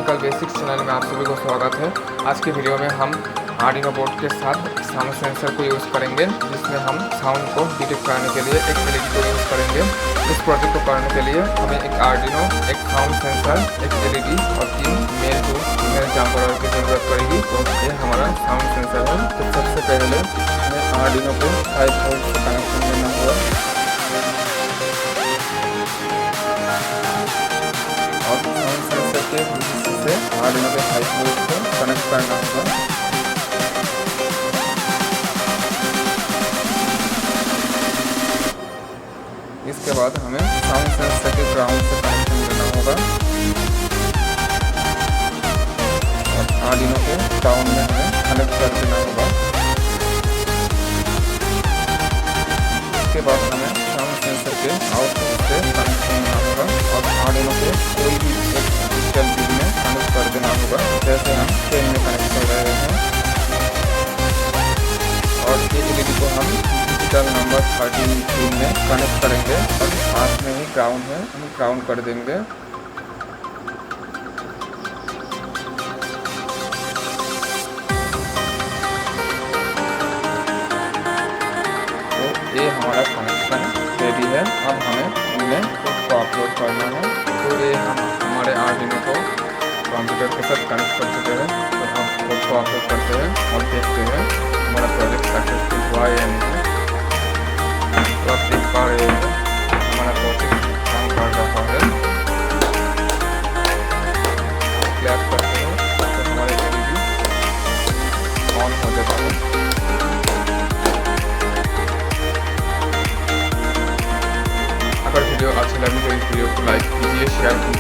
Technical basics channel में आप सभी को स्वागत है। आज की वीडियो में हम आर्डिनो बोर्ड के साथ साउंड सेंसर को यूज़ करेंगे, जिसमें हम साउंड को डिटेक्ट करने के लिए एक एलईडी को यूज़ करेंगे। इस प्रोजेक्ट को करने के लिए हमें एक आर्डिनो, एक साउंड सेंसर, एक एलईडी और 3 मेल टू फीमेल जम्पर की ज़रूरत पड़ेगी। तो ये हमारा साउंड सेंसर है। तो सबसे पहले हमें आर्डिनो को 5 वोल्ट से कनेक्शन देना होगा और साउंड सेंसर के से आर्डिनो के 5 वोल्ट को कनेक्ट करना होगा। इसके बाद हमें साउंड सेंसर के ग्राउंड से कनेक्शन देना होगा और आर्डिनो के ग्राउंड में हमें कनेक्ट कर देना होगा। इसके बाद हमें साउंड सेंसर के आउटपुट से कनेक्शन देना होगा और आर्डिनो के कोई भी एक डिजिटल पिन में कनेक्ट कर देना होगा, जैसे हम पेन में कनेक्ट कर रहे हैं। और ये एलईडी को हम डिजिटल नंबर 13 में कनेक्ट करेंगे और पास में ही ग्राउंड है, हम ग्राउंड कर देंगे। तो ये हमारा कनेक्शन रेडी है। अब हमें इनमें कोड को अपलोड करना है। तो ये हम हमारे आर्डिनो को कंप्यूटर के साथ कनेक्ट कर चुके हैं। तो हम कोड को अपलोड करते हैं और देखते हैं हमारा प्रोजेक्ट सक्सेसफुल हुआ या नहीं। तो आप देख पा रहे हैं हमारा प्रोजेक्ट काम कर रहा है। क्लैप करते हैं तो हमारे एलईडी ऑन हो जाता है। अगर वीडियो अच्छी लगी तो इस वीडियो को लाइक कीजिए, शेयर कीजिए।